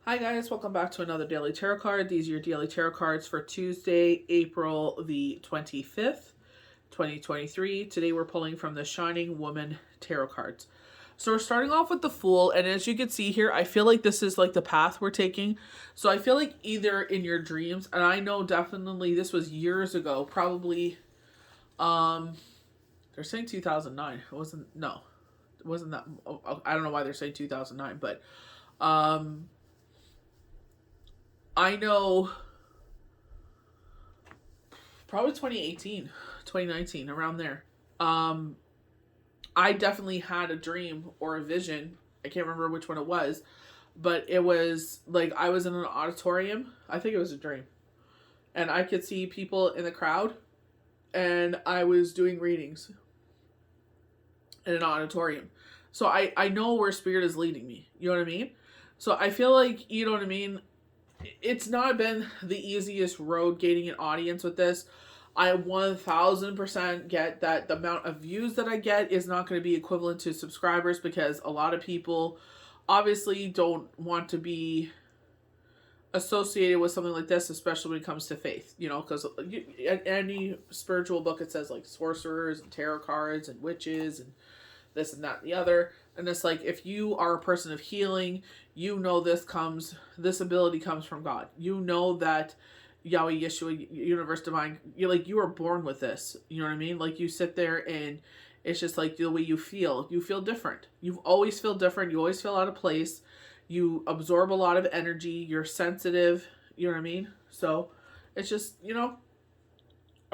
Hi guys, welcome back to another daily tarot card. These are your daily tarot cards for Tuesday, April the 25th, 2023. Today we're pulling from the Shining Woman tarot cards. So we're starting off with the Fool, and as you can see here, I feel like this is like the path we're taking. So I feel like either in your dreams, and I know definitely this was years ago, probably they're saying 2009. It wasn't that. I don't know why they're saying 2009, but I know probably 2018, 2019, around there. I definitely had a dream or a vision. I can't remember which one it was, but it was like I was in an auditorium. I think it was a dream. And I could see people in the crowd, and I was doing readings in an auditorium. So I know where spirit is leading me. You know what I mean? So I feel like, you know what I mean? It's not been the easiest road gaining an audience with this. I 1000% get that the amount of views that I get is not going to be equivalent to subscribers, because a lot of people obviously don't want to be associated with something like this, especially when it comes to faith, you know, because any spiritual book, it says like sorcerers and tarot cards and witches and this and that and the other. And it's like, if you are a person of healing, you know this ability comes from God. You know that Yahweh, Yeshua, Universe, Divine, you were born with this. You know what I mean? Like, you sit there and it's just like the way you feel. You feel different. You always feel different. You always feel out of place. You absorb a lot of energy. You're sensitive. You know what I mean? So it's just,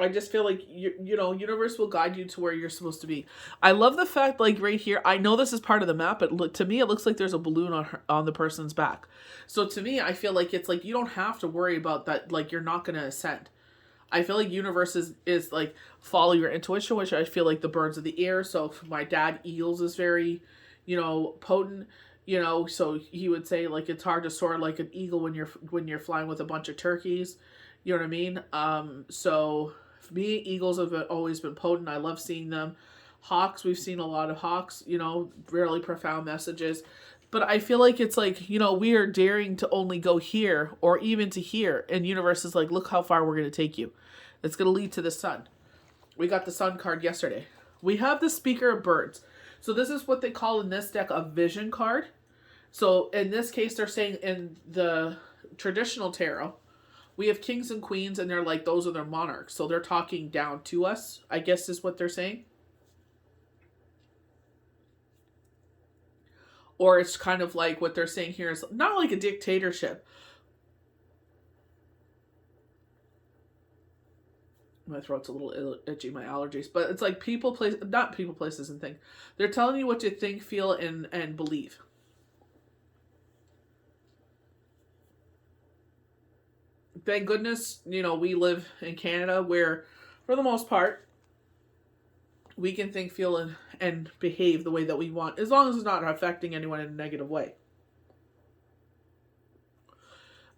I just feel like universe will guide you to where you're supposed to be. I love the fact, like right here, I know this is part of the map, but to me it looks like there's a balloon on the person's back. So to me, I feel like it's like you don't have to worry about that. Like, you're not gonna ascend. I feel like universe is like follow your intuition, which I feel like the birds of the air. So my dad, eels is very, potent. So he would say like it's hard to soar like an eagle when you're flying with a bunch of turkeys. You know what I mean? So for me, eagles have always been potent. I love seeing them. Hawks, we've seen a lot of hawks, really profound messages. But I feel like it's like, we are daring to only go here or even to here. And universe is like, look how far we're going to take you. It's going to lead to the sun. We got the sun card yesterday. We have the Speaker of Birds. So this is what they call in this deck a vision card. So in this case, they're saying in the traditional tarot, we have kings and queens, and they're like, those are their monarchs. So they're talking down to us, I guess is what they're saying. Or it's kind of like what they're saying here is not like a dictatorship. My throat's a little itchy, my allergies. But it's like not people, places, and things. They're telling you what to think, feel, and believe. Thank goodness, we live in Canada where, for the most part, we can think, feel, and behave the way that we want, as long as it's not affecting anyone in a negative way.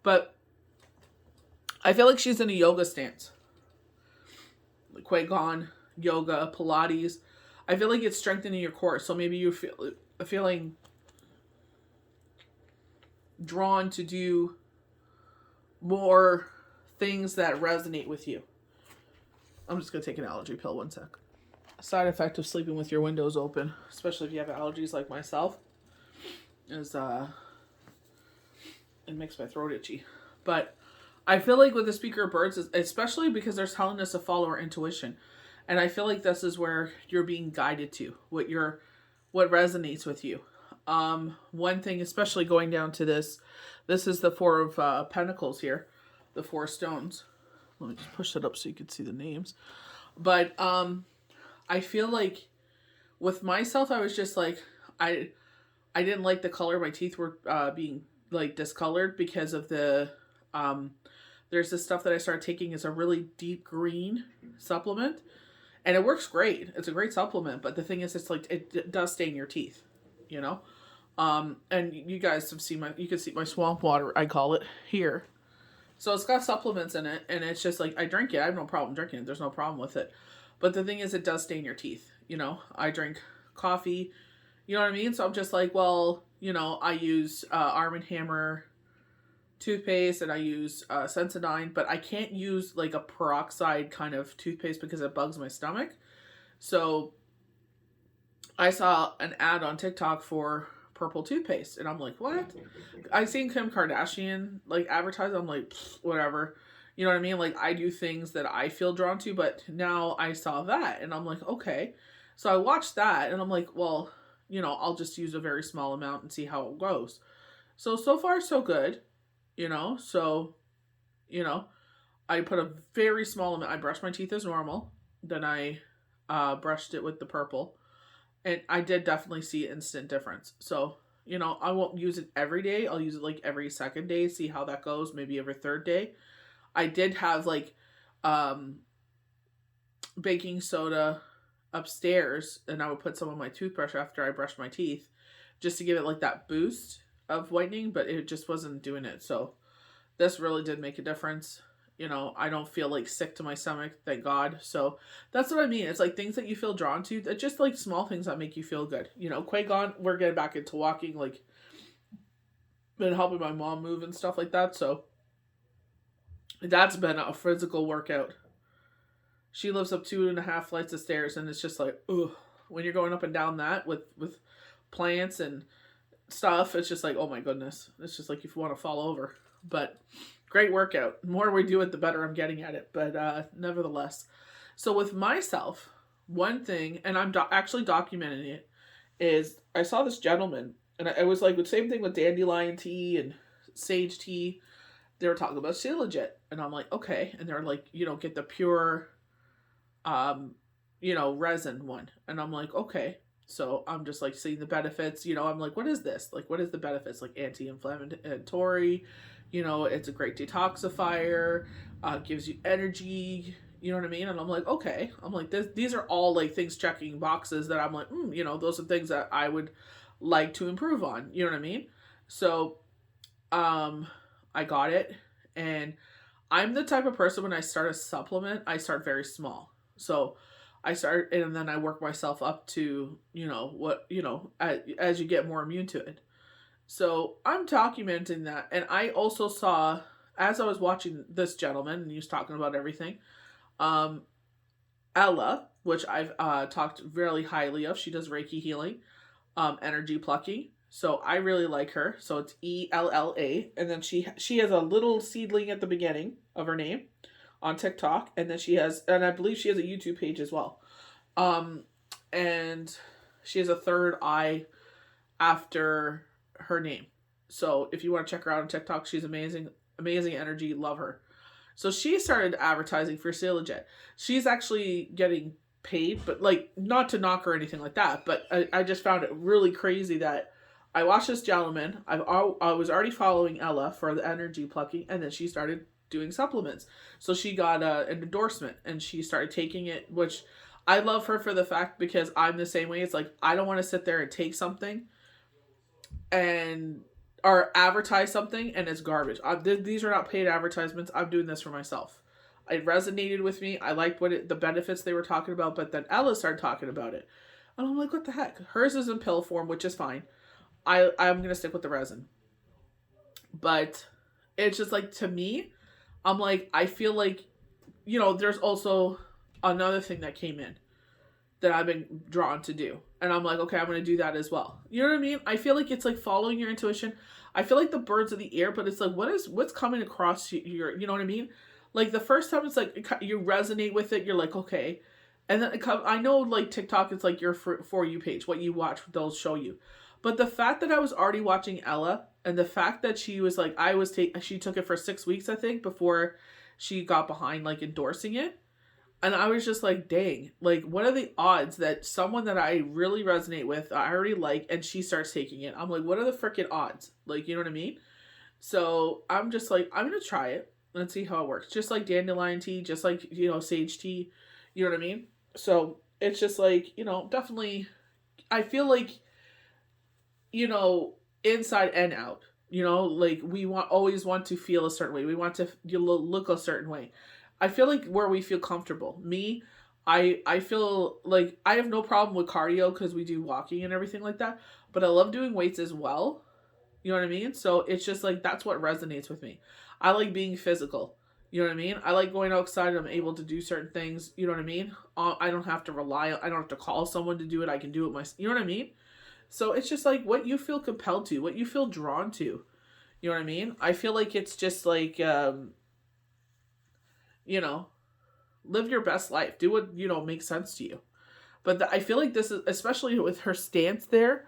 But I feel like she's in a yoga stance. Like Qigong, yoga, Pilates. I feel like it's strengthening your core. So maybe you're feeling drawn to do more things that resonate with you. I'm just going to take an allergy pill, one sec. A side effect of sleeping with your windows open, especially if you have allergies like myself, is it makes my throat itchy. But I feel like with the Speaker of Birds, especially because they're telling us to follow our intuition. And I feel like this is where you're being guided to, what resonates with you. One thing, especially going down to this is the Four of Pentacles here, the Four Stones. Let me just push that up so you can see the names. But I feel like with myself, I was just like, I didn't like the color. My teeth were being like discolored because of the there's this stuff that I started taking as a really deep green supplement, and it works great. It's a great supplement, but the thing is, it's like it does stain your teeth, and you guys have seen you can see my swamp water, I call it, here. So it's got supplements in it, and it's just like, I drink it. I have no problem drinking it. There's no problem with it. But the thing is, it does stain your teeth. I drink coffee. You know what I mean? So I'm just like, well, I use Arm & Hammer toothpaste and I use Sensodyne, but I can't use like a peroxide kind of toothpaste because it bugs my stomach. So I saw an ad on TikTok for purple toothpaste, and I'm like, what? I seen Kim Kardashian like advertise. I'm like, whatever. You know what I mean? Like, I do things that I feel drawn to, but now I saw that, and I'm like, okay. So I watched that, and I'm like, well, I'll just use a very small amount and see how it goes. So far, so good. So, I put a very small amount. I brushed my teeth as normal. Then I brushed it with the purple. And I did definitely see instant difference. So, I won't use it every day. I'll use it like every second day, see how that goes, maybe every third day. I did have like baking soda upstairs, and I would put some on my toothbrush after I brushed my teeth just to give it like that boost of whitening, but it just wasn't doing it. So this really did make a difference. I don't feel like sick to my stomach, thank God. So that's what I mean. It's like things that you feel drawn to. They're just like small things that make you feel good. Qui-Gon, we're getting back into walking, like been helping my mom move and stuff like that. So that's been a physical workout. She lives up 2.5 flights of stairs, and it's just like, ugh. When you're going up and down that with plants and stuff, it's just like, oh my goodness. It's just like you want to fall over. But great workout. The more we do it, the better I'm getting at it. But nevertheless. So with myself, one thing, and I'm actually documenting it, is I saw this gentleman, and I was like, the same thing with dandelion tea and sage tea. They were talking about Shilajit. And I'm like, okay. And they're like, get the pure, resin one. And I'm like, okay. So I'm just like seeing the benefits. I'm like, what is this? Like, what is the benefits? Like anti-inflammatory. It's a great detoxifier, gives you energy, you know what I mean? And I'm like, okay. I'm like, these are all like things checking boxes that I'm like, those are things that I would like to improve on, you know what I mean? So, I got it, and I'm the type of person when I start a supplement, I start very small. So I start, and then I work myself up to, as you get more immune to it. So I'm documenting that. And I also saw, as I was watching this gentleman, and he was talking about everything, Ella, which I've talked really highly of. She does Reiki healing, energy plucking. So I really like her. So it's ELLA. And then she has a little seedling at the beginning of her name on TikTok. And then and I believe she has a YouTube page as well. And she has a third eye after her name. So if you want to check her out on TikTok, she's amazing energy, love her. So she started advertising for Shilajit. She's actually getting paid, but like, not to knock her or anything like that, but I just found it really crazy that I watched this gentleman. I was already following Ella for the energy plucking, and then she started doing supplements. So she got an endorsement, and she started taking it, which I love her for the fact, because I'm the same way. It's like, I don't want to sit there and take something or advertise something and it's garbage. These are not paid advertisements. I'm doing this for myself. It resonated with me. I liked the benefits they were talking about, but then Ella started talking about it. And I'm like, what the heck? Hers is in pill form, which is fine. I'm going to stick with the resin. But it's just like, to me, I'm like, I feel like, there's also another thing that came in that I've been drawn to do. And I'm like, okay, I'm going to do that as well. You know what I mean? I feel like it's like following your intuition. I feel like the birds of the air, but it's like, what's coming across your, you know what I mean? Like the first time it's like, you resonate with it. You're like, okay. And then I know like TikTok, it's like your For You page, what you watch, they'll show you. But the fact that I was already watching Ella, and the fact that she was like, she took it for 6 weeks, I think, before she got behind like endorsing it. And I was just like, dang, like, what are the odds that someone that I really resonate with, I already like, and she starts taking it? I'm like, what are the freaking odds? Like, you know what I mean? So I'm just like, I'm going to try it and see how it works. Just like dandelion tea, just like, sage tea, you know what I mean? So it's just like, definitely, I feel like, inside and out, like we always want to feel a certain way. We want to look a certain way. I feel like where we feel comfortable. Me, I feel like I have no problem with cardio because we do walking and everything like that. But I love doing weights as well. You know what I mean? So it's just like, that's what resonates with me. I like being physical. You know what I mean? I like going outside and I'm able to do certain things. You know what I mean? I don't have to I don't have to call someone to do it. I can do it myself. You know what I mean? So it's just like what you feel compelled to, what you feel drawn to. You know what I mean? I feel like it's just like, you know, live your best life. Do what, makes sense to you. But I feel like this is, especially with her stance there,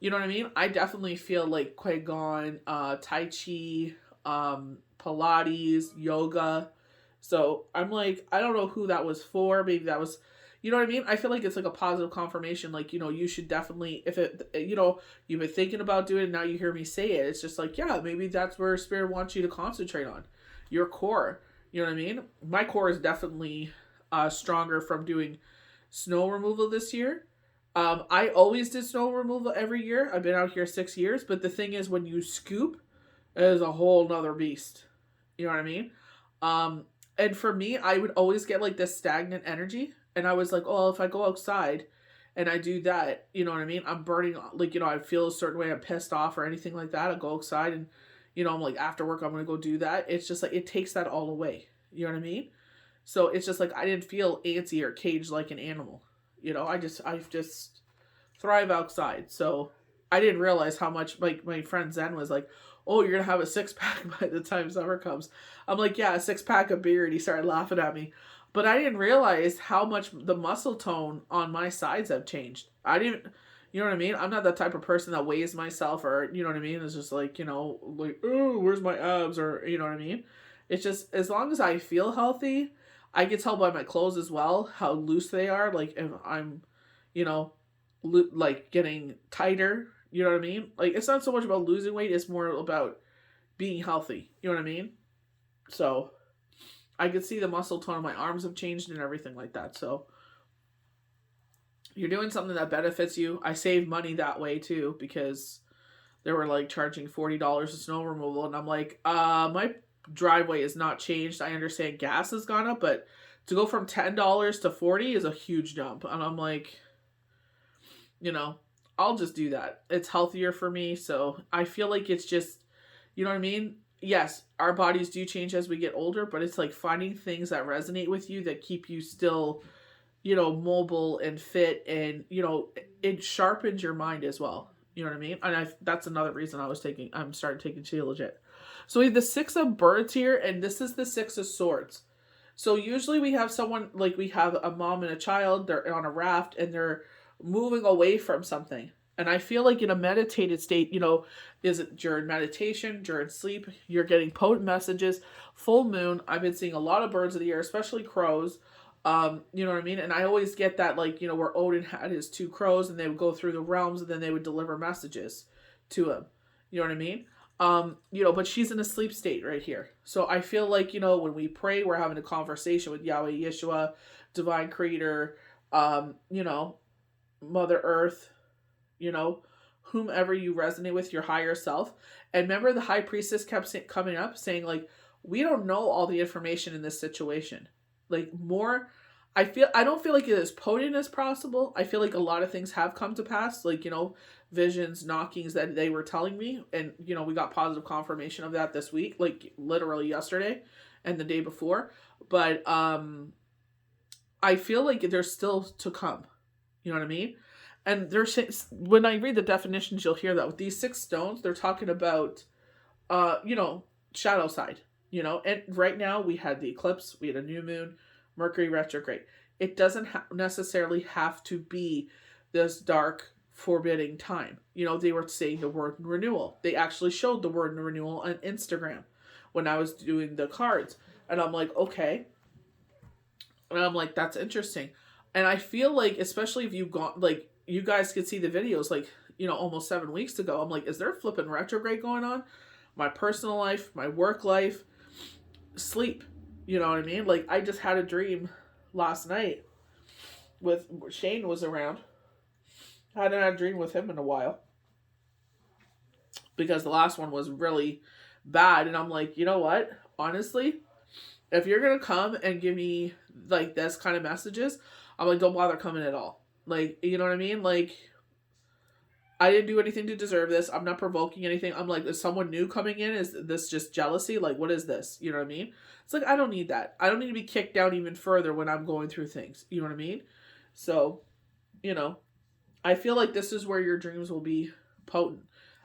you know what I mean? I definitely feel like Qui-Gon, Tai Chi, Pilates, yoga. So I'm like, I don't know who that was for. Maybe that was, you know what I mean? I feel like it's like a positive confirmation. Like, you should definitely, if it, you've been thinking about doing it and now you hear me say it, it's just like, yeah, maybe that's where Spirit wants you to concentrate on. Your core. You know what I mean? My core is definitely stronger from doing snow removal this year. I always did snow removal every year. I've been out here 6 years, but the thing is, when you scoop, it is a whole nother beast. You know what I mean? And for me, I would always get like this stagnant energy, and I was like, oh, if I go outside and I do that, you know what I mean? I'm burning, like, I feel a certain way, I'm pissed off or anything like that. I go outside and, I'm like, after work, I'm gonna go do that. It's just like, it takes that all away. You know what I mean? So it's just like, I didn't feel antsy or caged like an animal. I just thrive outside. So I didn't realize how much, like, my friend Zen was like, oh, you're gonna have a 6-pack by the time summer comes. I'm like, yeah, a 6-pack of beer. And he started laughing at me. But I didn't realize how much the muscle tone on my sides have changed. I didn't, you know what I mean? I'm not that type of person that weighs myself, or, you know what I mean? It's just like, like, oh, where's my abs? Or, you know what I mean? It's just, as long as I feel healthy, I can tell by my clothes as well how loose they are. Like, if I'm, like getting tighter, you know what I mean? Like, it's not so much about losing weight, it's more about being healthy. You know what I mean? So I could see the muscle tone of my arms have changed and everything like that. So you're doing something that benefits you. I save money that way too, because they were like charging $40 of snow removal, and I'm like, my driveway is not changed. I understand gas has gone up, but to go from $10 to $40 is a huge jump. And I'm like, I'll just do that. It's healthier for me. So I feel like it's just, you know what I mean? Yes, our bodies do change as we get older, but it's like finding things that resonate with you that keep you still, mobile and fit, and, it sharpens your mind as well. You know what I mean? And that's another reason I'm starting taking Shilajit. So we have the 6 of birds here, and this is the 6 of swords. So usually we have someone, like we have a mom and a child, they're on a raft and they're moving away from something. And I feel like in a meditated state, is it during meditation, during sleep, you're getting potent messages. Full moon, I've been seeing a lot of birds of the air, especially crows. You know what I mean? And I always get that, like, where Odin had his 2 crows and they would go through the realms and then they would deliver messages to him. You know what I mean? But she's in a sleep state right here. So I feel like, when we pray, we're having a conversation with Yahweh, Yeshua, Divine Creator, Mother Earth, whomever you resonate with, your higher self. And remember, the High Priestess kept coming up saying, like, we don't know all the information in this situation. Like, more, I don't feel like it is potent as possible. I feel like a lot of things have come to pass, like, visions, knockings that they were telling me. And, we got positive confirmation of that this week, like literally yesterday and the day before. But I feel like there's still to come. You know what I mean? And when I read the definitions, you'll hear that with these 6 stones, they're talking about, shadow side, and right now we had the eclipse, we had a new moon, Mercury retrograde. It doesn't necessarily have to be this dark, forbidding time. They were saying the word renewal. They actually showed the word renewal on Instagram when I was doing the cards. And I'm like, okay. And I'm like, that's interesting. And I feel like, especially if you've gone, like, you guys could see the videos, like, almost 7 weeks ago, I'm like, is there a flipping retrograde going on? My personal life, my work life, sleep. You know what I mean? Like, I just had a dream last night with Shane was around. I hadn't had a dream with him in a while, because the last one was really bad. And I'm like, you know what? Honestly, if you're going to come and give me, like, this kind of messages, I'm like, don't bother coming at all. Like, you know what I mean? Like, I didn't do anything to deserve this. I'm not provoking anything. I'm like, is someone new coming in? Is this just jealousy? Like, what is this? You know what I mean? It's like, I don't need that. I don't need to be kicked down even further when I'm going through things. You know what I mean? So, you know, I feel like this is where your dreams will be potent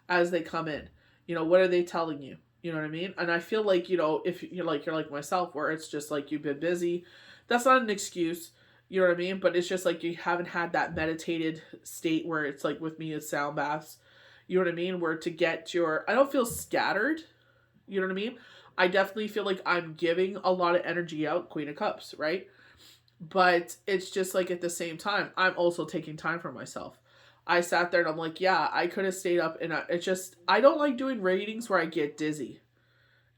as they come in. You know, what are they telling you? You know what I mean? And I feel like, you know, if you're like myself, where it's just like you've been busy, that's not an excuse. You know what I mean? But it's just like you haven't had that meditated state where it's like with me, it's sound baths. You know what I mean? Where to get your, I don't feel scattered. You know what I mean? I definitely feel like I'm giving a lot of energy out, Queen of Cups, right? But it's just like at the same time, I'm also taking time for myself. I sat there and I'm like, yeah, I could have stayed up, and it's just, I don't like doing readings where I get dizzy.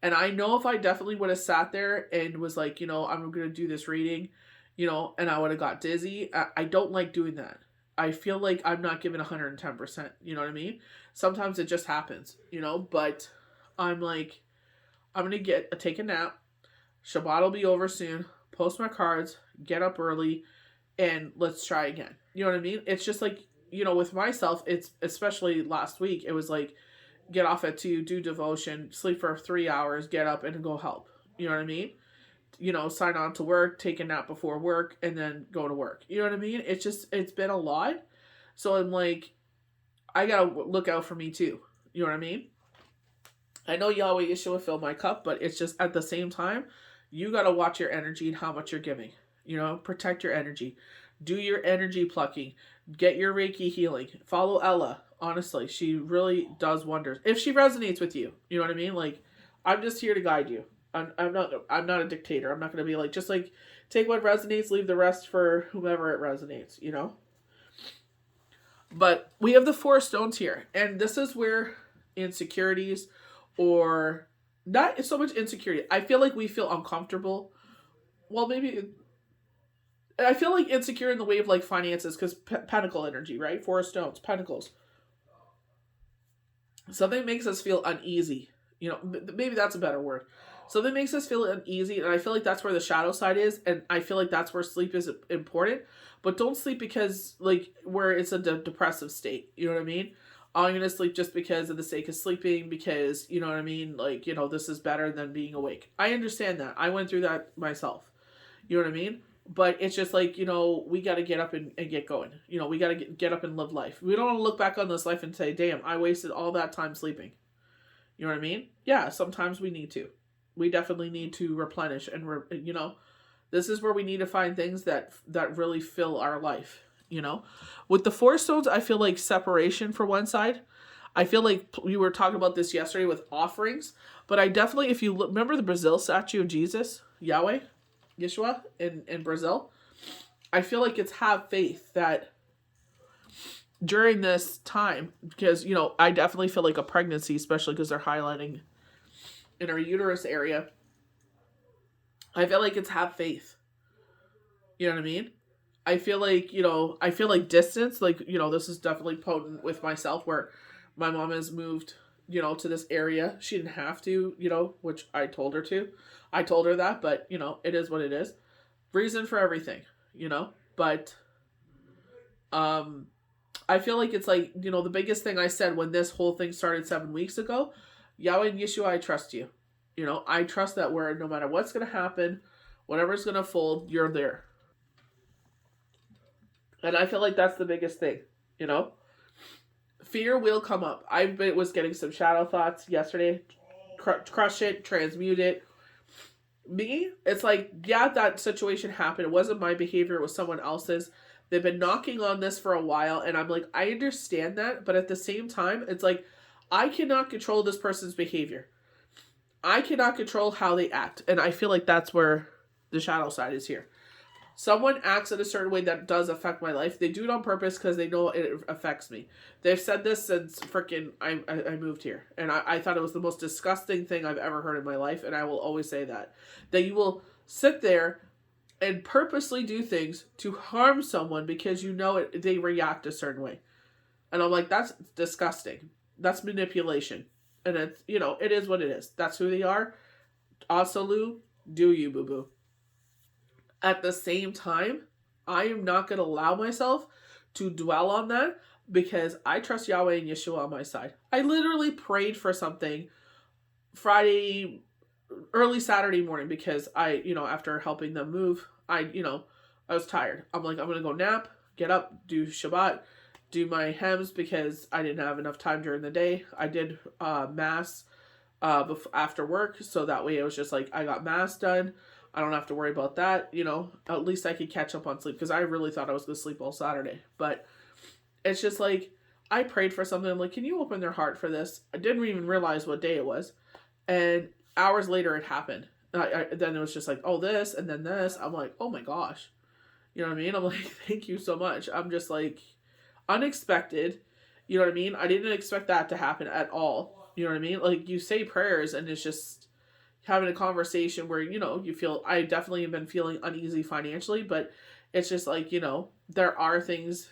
And I know if I definitely would have sat there and was like, you know, I'm going to do this reading, you know, and I would have got dizzy. I don't like doing that. I feel like I'm not giving 110%. You know what I mean? Sometimes it just happens, you know, but I'm like, I'm going to take a nap. Shabbat will be over soon. Post my cards, get up early, and let's try again. You know what I mean? It's just like, you know, with myself, it's especially last week, it was like, get off at 2, do devotion, sleep for 3 hours, get up and go help. You know what I mean? You know, sign on to work, take a nap before work, and then go to work. You know what I mean? It's been a lot. So I'm like, I gotta look out for me too. You know what I mean? I know Yahweh Yeshua fill my cup, but it's just at the same time, you gotta watch your energy and how much you're giving. You know, protect your energy. Do your energy plucking. Get your Reiki healing. Follow Ella. Honestly, she really does wonders. If she resonates with you, you know what I mean? Like, I'm just here to guide you. I'm not a dictator. I'm not gonna be like, just like, take what resonates, leave the rest for whomever it resonates, you know? But we have the 4 stones here, and this is where insecurities, or not so much insecurity. I feel like we feel uncomfortable. Well, maybe I feel like insecure in the way of like finances, because pentacle energy, right? 4 stones, pentacles. Something makes us feel uneasy. You know, maybe that's a better word. Something makes us feel uneasy, and I feel like that's where the shadow side is, and I feel like that's where sleep is important. But don't sleep because, like, where it's a depressive state. You know what I mean? Oh, I'm going to sleep just because of the sake of sleeping, because, you know what I mean? Like, you know, this is better than being awake. I understand that. I went through that myself. You know what I mean? But it's just like, you know, we got to get up and get going. You know, we got to get up and live life. We don't want to look back on this life and say, damn, I wasted all that time sleeping. You know what I mean? Yeah, sometimes we need to. We definitely need to replenish, and, you know, this is where we need to find things that really fill our life, you know? With the 4 stones, I feel like separation for one side. I feel like we were talking about this yesterday with offerings, but I definitely, if you remember the Brazil statue of Jesus, Yahweh, Yeshua in Brazil, I feel like it's have faith that during this time, because, you know, I definitely feel like a pregnancy, especially because they're highlighting in our uterus area, I feel like it's have faith. You know what I mean? I feel like, you know, I feel like distance, like, you know, this is definitely potent with myself, where my mom has moved, you know, to this area. She didn't have to, you know, which I told her to. I told her that, but, you know, it is what it is. Reason for everything, you know? But, I feel like it's like, you know, the biggest thing I said when this whole thing started 7 weeks ago, Yahweh and Yeshua, I trust you. You know, I trust that where no matter what's going to happen, whatever's going to fold, you're there. And I feel like that's the biggest thing, you know? Fear will come up. I was getting some shadow thoughts yesterday. Crush it, transmute it. Me, it's like, yeah, that situation happened. It wasn't my behavior, it was someone else's. They've been knocking on this for a while, and I'm like, I understand that, but at the same time, it's like, I cannot control this person's behavior. I cannot control how they act, and I feel like that's where the shadow side is here. Someone acts in a certain way that does affect my life. They do it on purpose because they know it affects me. They've said this since freaking I moved here. And I thought it was the most disgusting thing I've ever heard in my life. And I will always say that. That you will sit there and purposely do things to harm someone because you know they react a certain way. And I'm like, that's disgusting. That's manipulation. And it's, you know, it is what it is. That's who they are. Asalu, do you, boo-boo. At the same time, I am not going to allow myself to dwell on that, because I trust Yahweh and Yeshua on my side. I literally prayed for something Friday, early Saturday morning, because I, after helping them move, I was tired. I'm like, I'm going to go nap, get up, do Shabbat, do my hems, because I didn't have enough time during the day. I did mass after work, so that way it was just like, I got mass done. I don't have to worry about that. At least I could catch up on sleep, because I really thought I was going to sleep all Saturday. But it's just like, I prayed for something. I'm like, can you open their heart for this? I didn't even realize what day it was. And hours later it happened. Then it was just like, oh, this, and then this. I'm like, oh my gosh. You know what I mean? I'm like, thank you so much. I'm just like, unexpected. You know what I mean? I didn't expect that to happen at all. You know what I mean? Like, you say prayers and it's just having a conversation where, you feel, I definitely have been feeling uneasy financially, but it's just like, there are things,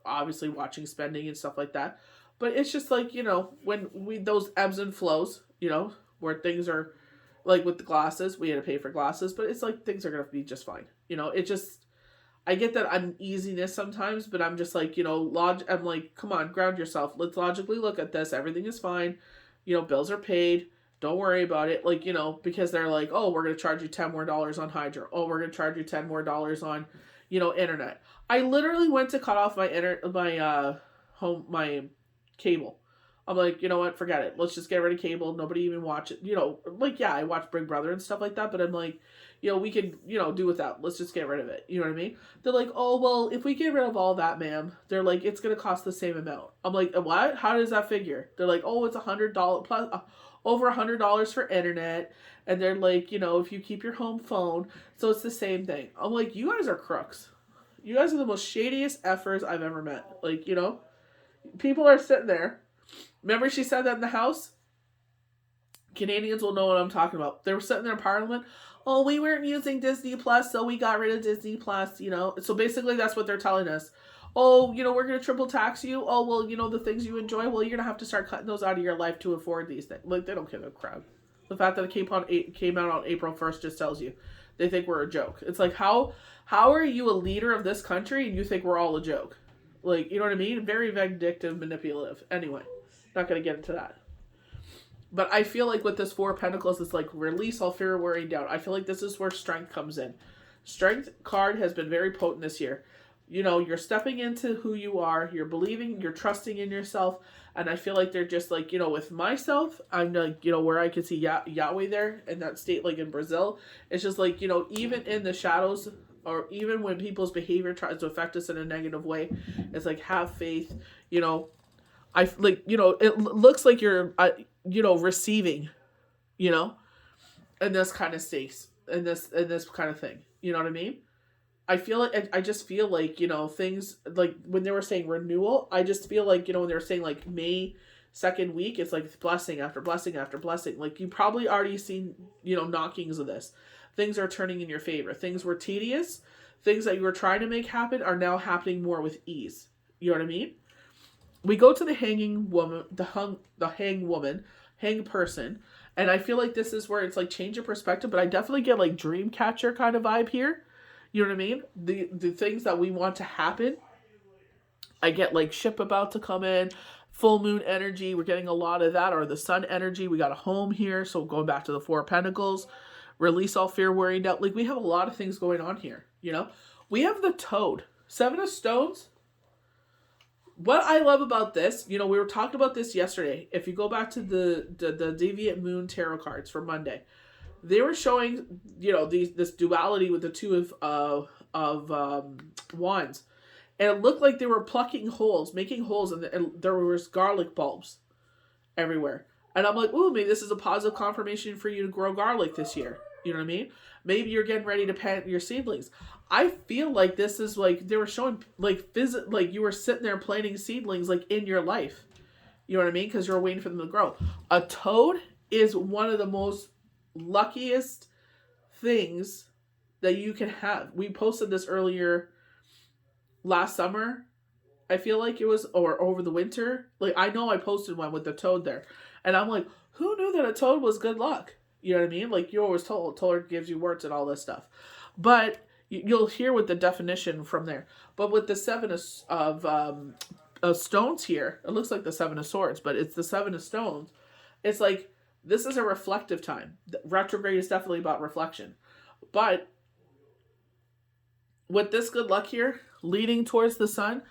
obviously watching spending and stuff like that. But it's just like, when those ebbs and flows, where things are, like with the glasses, we had to pay for glasses, but it's like, things are going to be just fine. It just, I get that uneasiness sometimes, but I'm just like, I'm like, come on, ground yourself. Let's logically look at this. Everything is fine. Bills are paid. Don't worry about it. Like, because they're like, oh, we're going to charge you $10 more on Hydro. Oh, we're going to charge you $10 more on, internet. I literally went to cut off my my cable. I'm like, you know what? Forget it. Let's just get rid of cable. Nobody even watch it. Like, yeah, I watch Big Brother and stuff like that, but I'm like, we could, do without. Let's just get rid of it. You know what I mean? They're like, oh, well, if we get rid of all that, ma'am, they're like, it's going to cost the same amount. I'm like, what? How does that figure? They're like, oh, it's $100 plus, over $100 for internet. And they're like, if you keep your home phone, so it's the same thing. I'm like, you guys are crooks. You guys are the most shadiest effers I've ever met. Like, people are sitting there. Remember she said that in the House? Canadians will know what I'm talking about. They were sitting there in Parliament. Oh, we weren't using Disney Plus, so we got rid of Disney Plus, So basically that's what they're telling us. Oh, we're going to triple tax you. Oh, well, the things you enjoy, well, you're going to have to start cutting those out of your life to afford these things. Like, they don't give a crap. The fact that it came out on April 1st just tells you. They think we're a joke. It's like, how are you a leader of this country and you think we're all a joke? Like, you know what I mean? Very vindictive, manipulative. Anyway, not going to get into that. But I feel like with this Four of Pentacles, it's like, release all fear, worry, and doubt. I feel like this is where strength comes in. Strength card has been very potent this year. You're stepping into who you are. You're believing, you're trusting in yourself. And I feel like they're just like, with myself, I'm like, where I could see Yahweh there in that state, like in Brazil. It's just like, even in the shadows, or even when people's behavior tries to affect us in a negative way, it's like, have faith, I like, it looks like you're, receiving, in this kind of space, in this kind of thing. You know what I mean? I just feel like, things like when they were saying renewal, I just feel like, when they were saying like May 2nd week, it's like blessing after blessing after blessing. Like, you probably already seen, knockings of this. Things are turning in your favor. Things were tedious. Things that you were trying to make happen are now happening more with ease. You know what I mean? We go to the hanging woman, hang person. And I feel like this is where it's like change of perspective, but I definitely get like dream catcher kind of vibe here. You know what I mean? The things that we want to happen. I get like ship about to come in, full moon energy. We're getting a lot of that, or the sun energy. We got a home here. So going back to the Four of Pentacles, release all fear, worry, and doubt. Like, we have a lot of things going on here. We have the Toad, 7 of Stones. What I love about this, we were talking about this yesterday. If you go back to the Deviant Moon tarot cards for Monday, they were showing, this duality with the Two of Wands. And it looked like they were plucking holes, making holes, and there was garlic bulbs everywhere. And I'm like, ooh, maybe this is a positive confirmation for you to grow garlic this year. You know what I mean? Maybe you're getting ready to plant your seedlings. I feel like this is like, they were showing, like, like you were sitting there planting seedlings, like, in your life. You know what I mean? Because you're waiting for them to grow. A toad is one of the most luckiest things that you can have. We posted this earlier last summer. I feel like it was, or over the winter. Like, I know I posted one with the toad there. And I'm like, who knew that a toad was good luck? You know what I mean? Like, you always told gives you words and all this stuff. But you'll hear with the definition from there. But with the 7 of of stones here. It looks like the Seven of Swords, but it's the Seven of Stones. It's like, this is a reflective time. Retrograde is definitely about reflection. But with this good luck here, leading towards the sun,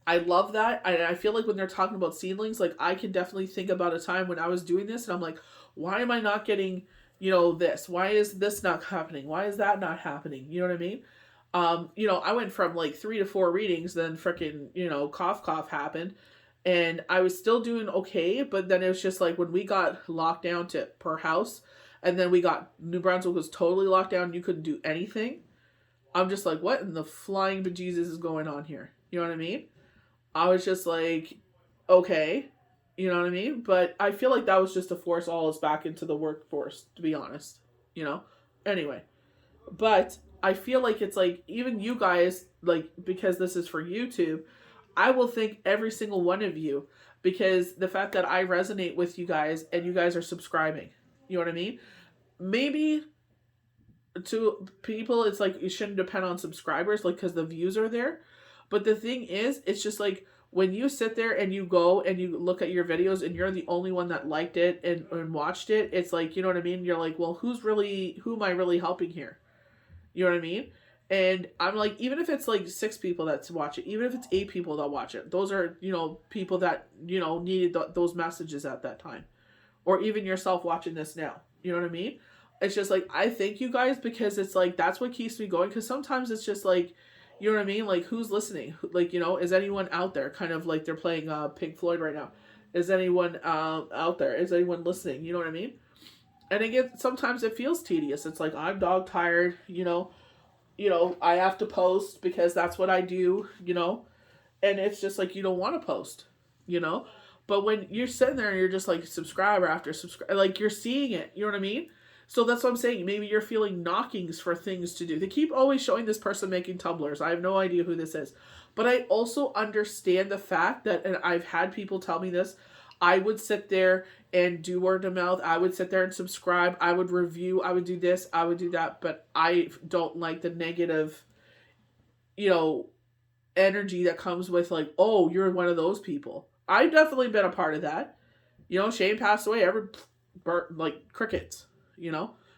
I love that. I feel like when they're talking about seedlings, like I can definitely think about a time when I was doing this and I'm like, why am I not getting, this? Why is this not happening? Why is that not happening? You know what I mean? I went from like 3 to 4 readings, then freaking, cough happened. And I was still doing okay, but then it was just like when we got locked down to per house, and then New Brunswick was totally locked down, you couldn't do anything. I'm just like, what in the flying bejesus is going on here? You know what I mean? I was just like, okay, you know what I mean? But I feel like that was just to force all us back into the workforce, to be honest, Anyway, but I feel like it's like, even you guys, like, because this is for YouTube, I will thank every single one of you, because the fact that I resonate with you guys and you guys are subscribing, you know what I mean? Maybe to people, it's like, you shouldn't depend on subscribers, like, because the views are there. But the thing is, it's just like, when you sit there and you go and you look at your videos and you're the only one that liked it and watched it, it's like, you know what I mean? You're like, well, who am I really helping here? You know what I mean? And I'm like, even if it's like 6 people that watch it, even if it's 8 people that watch it, those are, people that, needed those messages at that time. Or even yourself watching this now. You know what I mean? It's just like, I thank you guys, because it's like, that's what keeps me going. Because sometimes it's just like, you know what I mean? Like, who's listening? Like, is anyone out there? Kind of like they're playing Pink Floyd right now. Is anyone out there? Is anyone listening? You know what I mean? And again, sometimes it feels tedious. It's like, I'm dog tired, I have to post because that's what I do, and it's just like, you don't want to post, but when you're sitting there and you're just like subscriber after subscribe, like, you're seeing it, you know what I mean? So that's what I'm saying. Maybe you're feeling knockings for things to do. They keep always showing this person making tumblers. I have no idea who this is, but I also understand the fact that, and I've had people tell me this, I would sit there and do word of mouth. I would sit there and subscribe. I would review. I would do this. I would do that. But I don't like the negative, energy that comes with like, oh, you're one of those people. I've definitely been a part of that. Shane passed away. Like crickets,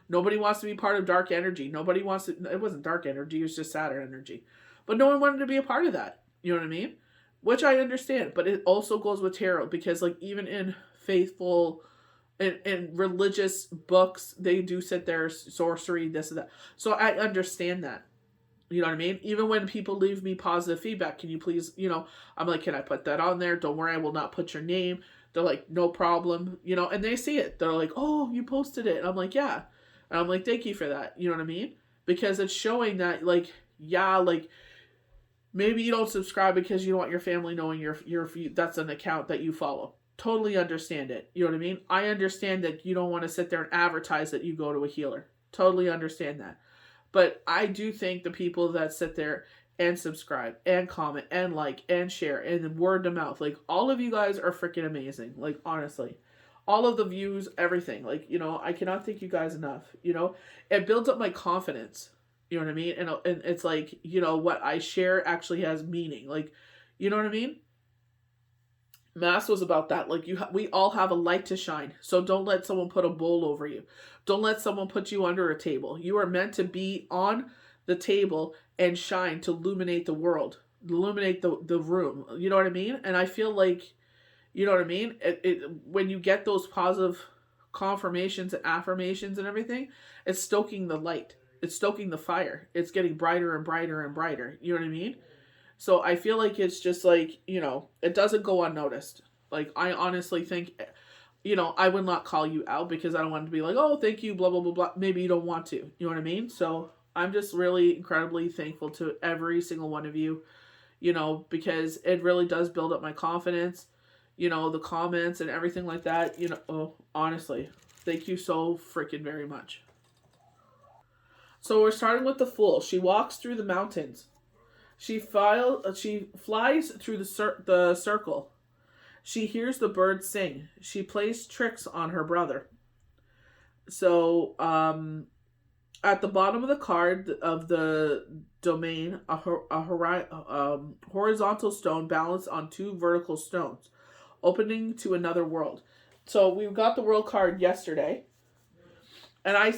Nobody wants to be part of dark energy. Nobody wants to, it wasn't dark energy. It was just Saturn energy. But no one wanted to be a part of that. You know what I mean? Which I understand, but it also goes with tarot, because like, even in faithful and religious books, they do sit there, sorcery, this and that. So I understand that. You know what I mean? Even when people leave me positive feedback, can you please, I'm like, can I put that on there? Don't worry, I will not put your name. They're like, no problem, and they see it. They're like, oh, you posted it. And I'm like, yeah. And I'm like, thank you for that. You know what I mean? Because it's showing that, like, yeah, like, maybe you don't subscribe because you don't want your family knowing that's an account that you follow. Totally understand it. You know what I mean? I understand that you don't want to sit there and advertise that you go to a healer. Totally understand that. But I do think the people that sit there and subscribe and comment and like and share and word of mouth, like, all of you guys are freaking amazing. Like, honestly. All of the views, everything. Like, I cannot thank you guys enough. It builds up my confidence. You know what I mean? And it's like, what I share actually has meaning. Like, you know what I mean? Mass was about that. Like, we all have a light to shine. So don't let someone put a bowl over you. Don't let someone put you under a table. You are meant to be on the table and shine to illuminate the world, illuminate the room. You know what I mean? And I feel like, you know what I mean? When you get those positive confirmations and affirmations and everything, it's stoking the light. It's stoking the fire. It's getting brighter and brighter and brighter. You know what I mean? So I feel like it's just like, it doesn't go unnoticed. Like, I honestly think, I would not call you out because I don't want to be like, oh, thank you, blah, blah, blah, blah. Maybe you don't want to. You know what I mean? So I'm just really incredibly thankful to every single one of you, because it really does build up my confidence, the comments and everything like that. Honestly, thank you so freaking very much. So we're starting with the Fool. She walks through the mountains. She flies through the circle. She hears the birds sing. She plays tricks on her brother. So, at the bottom of the card of the domain, horizontal stone balanced on two vertical stones, opening to another world. So we got the world card yesterday, and I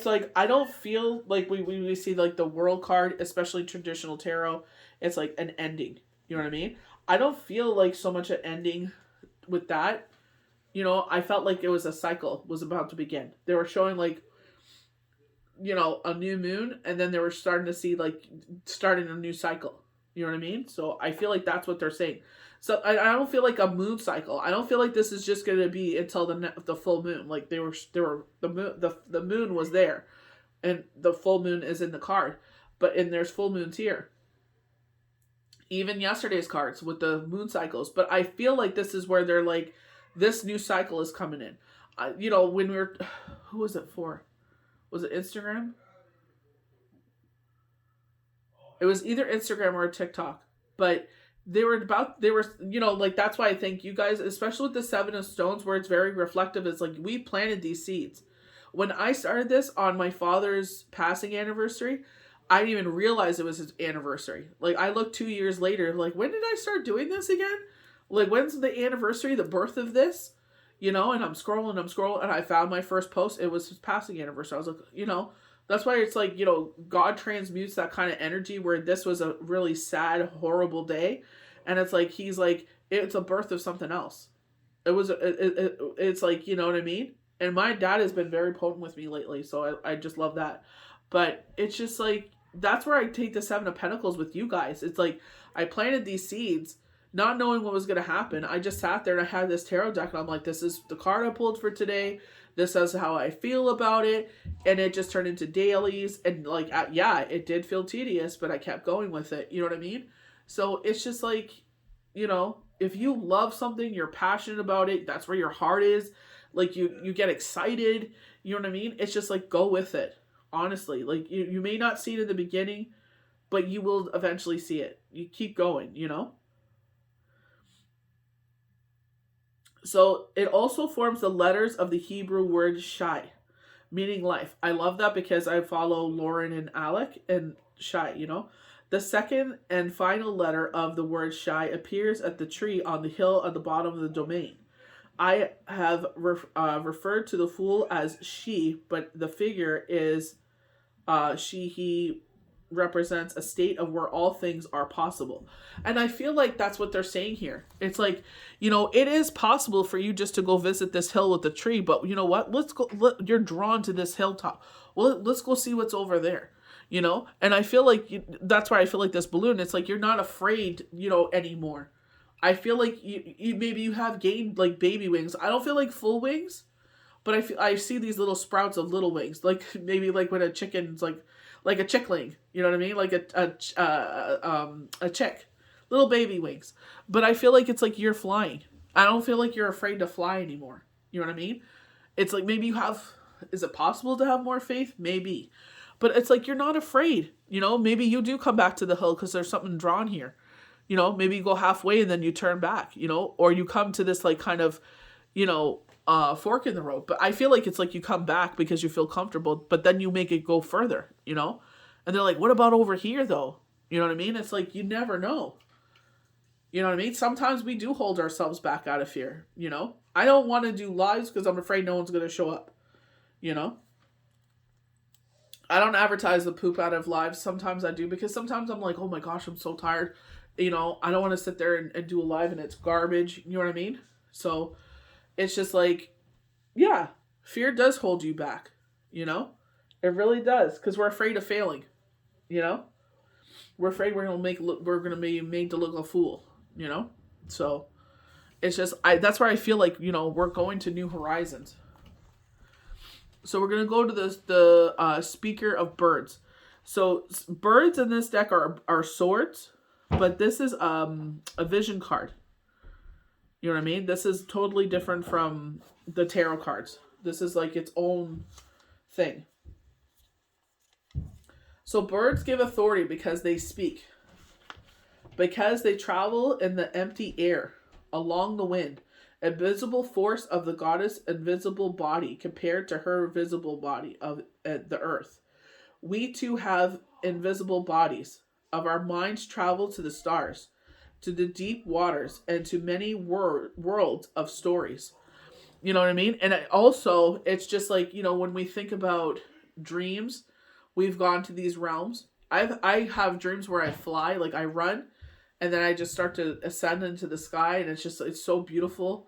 don't feel like we see like the world card, especially traditional tarot, it's like an ending. You know what I mean? I don't feel like so much an ending with that. I felt like it was a cycle was about to begin. They were showing like a new moon, and then they were starting to see like starting a new cycle. You know what I mean? So I feel like that's what they're saying. So I don't feel like a moon cycle. I don't feel like this is just going to be until the full moon. Like they were the moon was there, and the full moon is in the card, and there's full moons here. Even yesterday's cards with the moon cycles, but I feel like this is where they're like, this new cycle is coming in. When we were, who was it for? Was it Instagram? It was either Instagram or TikTok. But like, that's why I think you guys, especially with the Seven of Stones, where it's very reflective, it's like we planted these seeds. When I started this on my father's passing anniversary, I didn't even realize it was his anniversary. Like, I looked 2 years later, like, when did I start doing this again? Like, when's the anniversary, the birth of this? And I'm scrolling, and I found my first post. It was his passing anniversary. I was like, that's why it's like, God transmutes that kind of energy where this was a really sad, horrible day. And it's like, he's like, it's a birth of something else. It's like, you know what I mean? And my dad has been very potent with me lately. So I just love that. But it's just like, that's where I take the Seven of Pentacles with you guys. It's like, I planted these seeds not knowing what was going to happen. I just sat there and I had this tarot deck, and I'm like, this is the card I pulled for today. This is how I feel about it. And it just turned into dailies. And like, it did feel tedious, but I kept going with it. You know what I mean? So it's just like, if you love something, you're passionate about it, that's where your heart is. Like you get excited. You know what I mean? It's just like, go with it. Honestly, like you may not see it in the beginning, but you will eventually see it. You keep going, So it also forms the letters of the Hebrew word Shai, meaning life. I love that because I follow Lauren and Alec and Shai, The second and final letter of the word Shai appears at the tree on the hill at the bottom of the domain. I have referred to the fool as she, but the figure is he represents a state of where all things are possible. And I feel like that's what they're saying here. It's like, it is possible for you just to go visit this hill with the tree, but you know what? Let's go. You're drawn to this hilltop. Well, let's go see what's over there. And I feel like that's why I feel like this balloon, it's like you're not afraid, anymore. I feel like you maybe you have gained like baby wings. I don't feel like full wings, but I see these little sprouts of little wings, like maybe like when a chicken's like a chickling, you know what I mean? Like a chick, little baby wings. But I feel like it's like you're flying. I don't feel like you're afraid to fly anymore. You know what I mean? It's like maybe is it possible to have more faith? Maybe. But it's like you're not afraid. Maybe you do come back to the hill because there's something drawn here. Maybe you go halfway and then you turn back, or you come to this like kind of, fork in the road. But I feel like it's like you come back because you feel comfortable, but then you make it go further, and they're like, what about over here though? You know what I mean? It's like, you never know. You know what I mean? Sometimes we do hold ourselves back out of fear, I don't want to do lives because I'm afraid no one's going to show up, I don't advertise the poop out of lives. Sometimes I do, because sometimes I'm like, oh my gosh, I'm so tired. I don't want to sit there and do a live and it's garbage. You know what I mean? So it's just like, yeah, fear does hold you back, It really does, because we're afraid of failing, We're afraid we're gonna be made to look a fool, So it's just that's where I feel like we're going to new horizons. So we're gonna go to the speaker of birds. So birds in this deck are swords, but this is a vision card. You know what I mean? This is totally different from the tarot cards. This is like its own thing. So birds give authority because they speak. Because they travel in the empty air, along the wind. A visible force of the goddess' invisible body compared to her visible body of the earth. We too have invisible bodies, of our minds travel to the stars, to the deep waters, and to many worlds of stories. You know what I mean? And also, it's just like, when we think about dreams, we've gone to these realms. I have dreams where I fly, like I run, and then I just start to ascend into the sky, and it's so beautiful.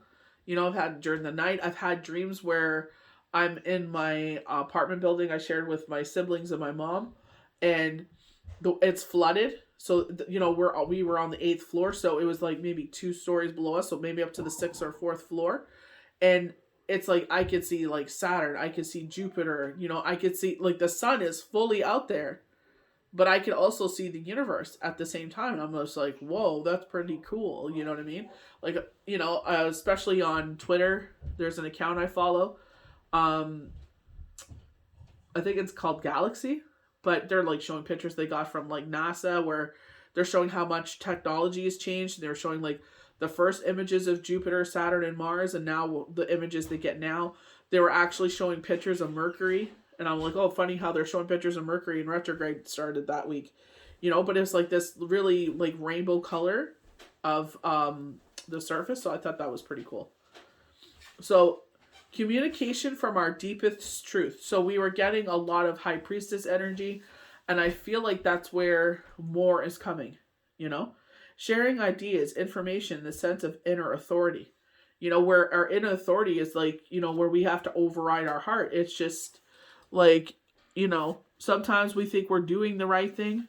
I've had during the night, I've had dreams where I'm in my apartment building I shared with my siblings and my mom, and it's flooded. So we were on the 8th floor, so it was like maybe 2 stories below us, so maybe up to the 6th or 4th floor, and it's like I could see like Saturn, I could see Jupiter, I could see like the sun is fully out there, but I could also see the universe at the same time. And I'm just like, whoa, that's pretty cool. You know what I mean? Like, especially on Twitter, there's an account I follow. I think it's called Galaxy, but they're like showing pictures they got from like NASA where they're showing how much technology has changed. They're showing like the first images of Jupiter, Saturn, and Mars, and now the images they get now. They were actually showing pictures of Mercury, and I'm like, oh, funny how they're showing pictures of Mercury in retrograde started that week. But it's like this really like rainbow color of the surface, so I thought that was pretty cool. So, communication from our deepest truth. So we were getting a lot of High Priestess energy, and I feel like that's where more is coming, Sharing ideas, information, the sense of inner authority. Where our inner authority is like, where we have to override our heart. It's just like, sometimes we think we're doing the right thing,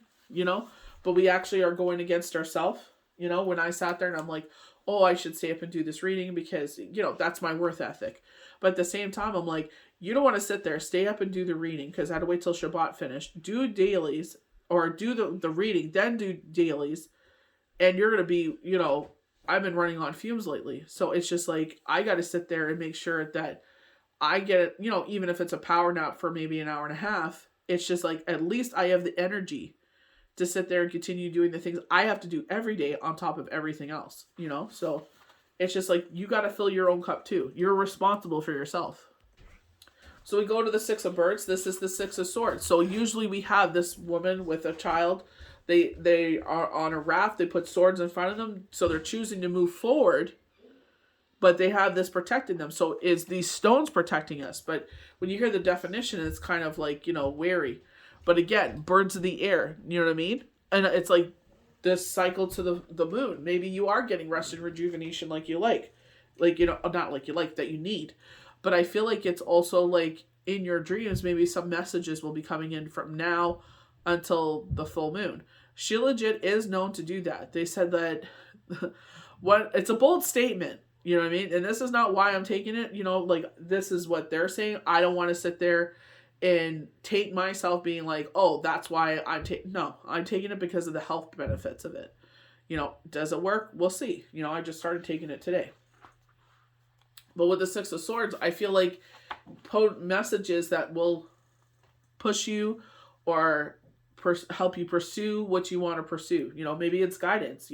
but we actually are going against ourselves. When I sat there and I'm like, oh, I should stay up and do this reading because, that's my worth ethic. But at the same time, I'm like, you don't want to sit there, stay up and do the reading because I had to wait till Shabbat finished, do dailies or do the reading, then do dailies. And you're going to be, I've been running on fumes lately. So it's just like, I got to sit there and make sure that I get it, even if it's a power nap for maybe an hour and a half, it's just like, at least I have the energy to sit there and continue doing the things I have to do every day on top of everything else, So it's just like, you got to fill your own cup too. You're responsible for yourself. So we go to the 6 of Birds. This is the 6 of Swords. So usually we have this woman with a child. They are on a raft. They put swords in front of them. So they're choosing to move forward. But they have this protecting them. So is these stones protecting us? But when you hear the definition, it's kind of like, wary. But again, birds of the air. You know what I mean? And it's like this cycle to the moon. Maybe you are getting rest and rejuvenation like you like. Like, not like you like, that you need. But I feel like it's also like in your dreams, maybe some messages will be coming in from now until the full moon. Shilajit is known to do that. They said that it's a bold statement, you know what I mean? And this is not why I'm taking it, like this is what they're saying. I don't want to sit there and take myself being like, oh, that's why I'm taking. No, I'm taking it because of the health benefits of it. Does it work? We'll see. I just started taking it today. But with the 6 of Swords, I feel like messages that will push you or help you pursue what you want to pursue. Maybe it's guidance,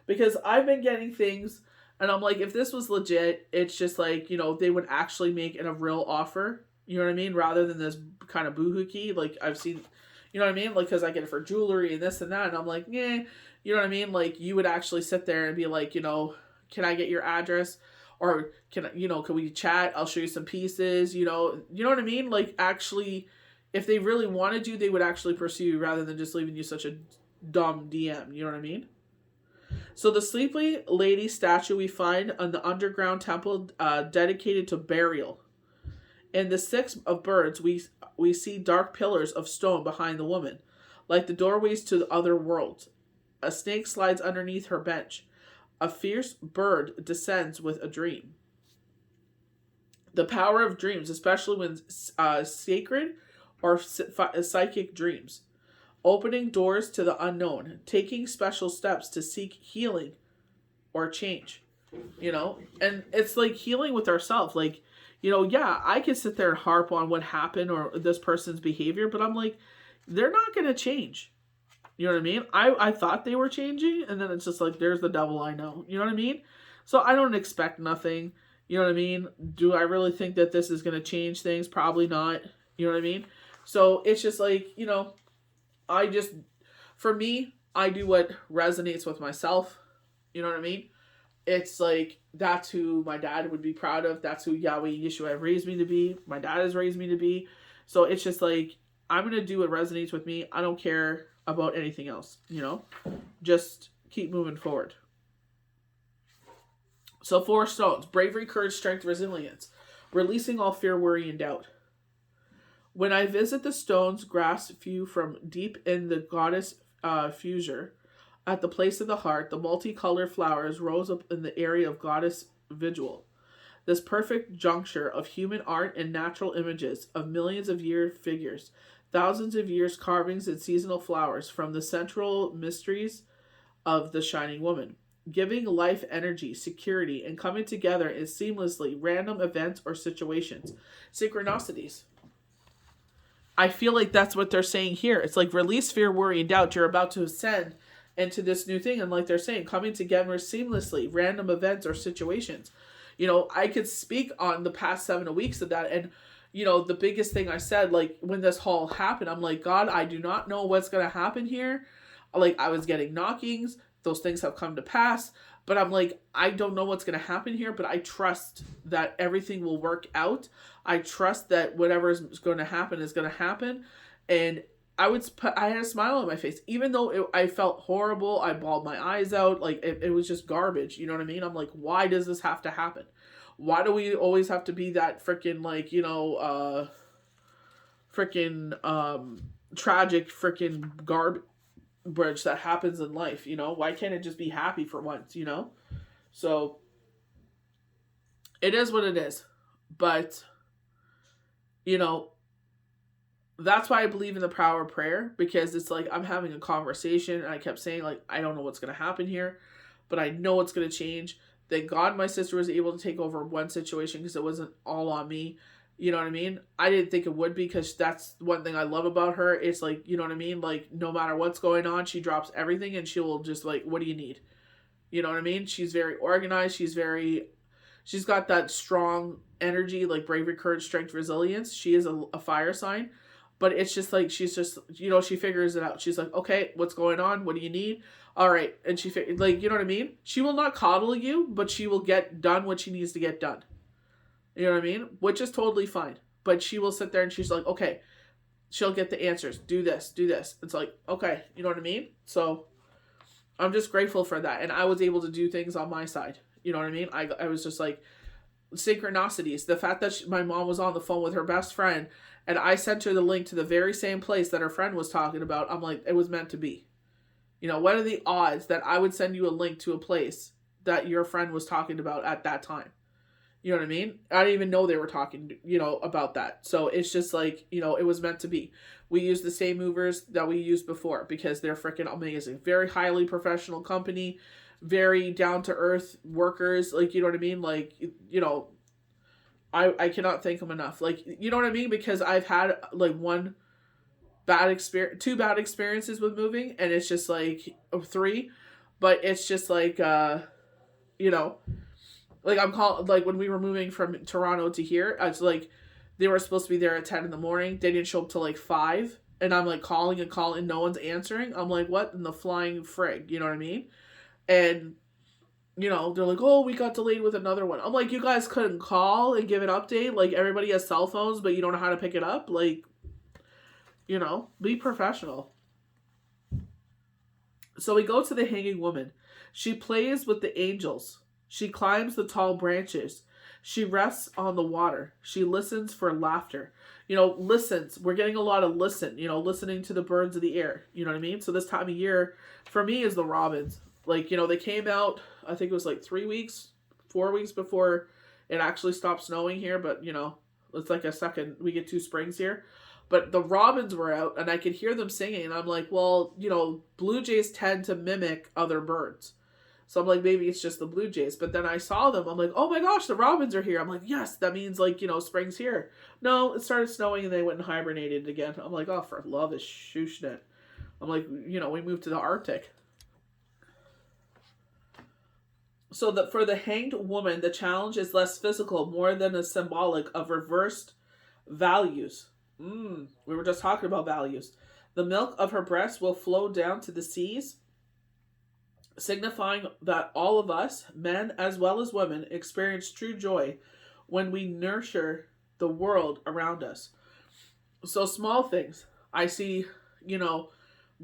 because I've been getting things and I'm like, if this was legit, it's just like, they would actually make it a real offer. You know what I mean? Rather than this kind of boohooky, like I've seen, you know what I mean? Like, because I get it for jewelry and this and that. And I'm like, yeah, you know what I mean? Like, you would actually sit there and be like, can I get your address? Or can we chat? I'll show you some pieces, you know what I mean? Like, actually, if they really wanted you, they would actually pursue you rather than just leaving you such a dumb DM. You know what I mean? So the Sleepy Lady statue we find on the underground temple dedicated to burial. In the 6 of Birds, we see dark pillars of stone behind the woman, like the doorways to the other worlds. A snake slides underneath her bench. A fierce bird descends with a dream. The power of dreams, especially when sacred or psychic dreams. Opening doors to the unknown. Taking special steps to seek healing or change. And it's like healing with ourselves. Like, yeah, I could sit there and harp on what happened or this person's behavior, but I'm like, they're not going to change. You know what I mean? I thought they were changing, and then it's just like, there's the devil I know. You know what I mean? So I don't expect nothing. You know what I mean? Do I really think that this is going to change things? Probably not. You know what I mean? So it's just like, I just For me, I do what resonates with myself. You know what I mean? It's like that's who my dad would be proud of. That's who Yahweh Yeshua raised me to be. My dad has raised me to be. So it's just like I'm gonna do what resonates with me. I don't care about anything else, you know? Just keep moving forward. So 4 stones: bravery, courage, strength, resilience. Releasing all fear, worry, and doubt. When I visit the stones, grass view from deep in the goddess fusure, at the place of the heart, the multicolored flowers rose up in the area of goddess visual. This perfect juncture of human art and natural images of millions of year figures, thousands of years carvings and seasonal flowers from the central mysteries of the shining woman, giving life energy, security, and coming together in seamlessly random events or situations. Synchronicities. I feel like that's what they're saying here. It's like release fear, worry, and doubt. You're about to ascend into this new thing. And like they're saying, coming together seamlessly, random events or situations. You know, I could speak on the past 7 weeks of that. And, you know, the biggest thing I said, like when this all happened, I'm like, God, I do not know what's going to happen here. Like I was getting knockings. Those things have come to pass. But I'm like, I don't know what's going to happen here, but I trust that everything will work out. I trust that whatever is going to happen is going to happen. And I had a smile on my face. Even though I felt horrible, I bawled my eyes out. Like, it was just garbage. You know what I mean? I'm like, why does this have to happen? Why do we always have to be that freaking, like, you know, tragic freaking garbage that happens in life, you know? Why can't it just be happy for once, you know? So it is what it is. But, you know, that's why I believe in the power of prayer, because it's like I'm having a conversation and I kept saying, like, I don't know what's going to happen here, but I know it's going to change. Thank God my sister was able to take over one situation because it wasn't all on me. You know what I mean? I didn't think it would be, because that's one thing I love about her. It's like, you know what I mean? Like, no matter what's going on, she drops everything and she will just like, what do you need? You know what I mean? She's very organized. She's got that strong energy, like bravery, courage, strength, resilience. She is a fire sign, but it's just like, she's just, you know, she figures it out. She's like, okay, what's going on? What do you need? All right. And she, like, you know what I mean? She will not coddle you, but she will get done what she needs to get done. You know what I mean? Which is totally fine. But she will sit there and she's like, okay, she'll get the answers. Do this, do this. It's like, okay, you know what I mean? So I'm just grateful for that. And I was able to do things on my side. You know what I mean? I was just like, synchronicities. The fact that my mom was on the phone with her best friend and I sent her the link to the very same place that her friend was talking about. I'm like, it was meant to be. You know, what are the odds that I would send you a link to a place that your friend was talking about at that time? You know what I mean? I didn't even know they were talking, you know, about that. So it's just like, you know, it was meant to be. We use the same movers that we used before because they're freaking amazing. Very highly professional company, very down-to-earth workers. Like, you know what I mean? Like, you know, I cannot thank them enough. Like, you know what I mean? Because I've had like two bad experiences with moving, and it's just like 3, but it's just like, you know, like I'm called, like when we were moving from Toronto to here, it's like they were supposed to be there at 10 in the morning. They didn't show up till like 5. And I'm like calling and calling, no one's answering. I'm like, what in the flying frig? You know what I mean? And, you know, they're like, oh, we got delayed with another one. I'm like, you guys couldn't call and give an update? Like, everybody has cell phones, but you don't know how to pick it up? Like, you know, be professional. So we go to the hanging woman. She plays with the angels. She climbs the tall branches. She rests on the water. She listens for laughter. You know, listens. We're getting a lot of listening to the birds of the air. You know what I mean? So this time of year, for me, is the robins. Like, you know, they came out, I think it was like 4 weeks before it actually stopped snowing here. But, you know, it's like we get 2 springs here. But the robins were out and I could hear them singing. And I'm like, well, you know, blue jays tend to mimic other birds. So I'm like, maybe it's just the blue jays. But then I saw them. I'm like, oh my gosh, the robins are here. I'm like, yes, that means like, you know, spring's here. No, it started snowing and they went and hibernated again. I'm like, oh, for love is shooshnet. I'm like, you know, we moved to the Arctic. So that for the hanged woman, the challenge is less physical, more than a symbolic of reversed values. We were just talking about values. The milk of her breast will flow down to the seas, signifying that all of us, men as well as women, experience true joy when we nurture the world around us. So small things. I see,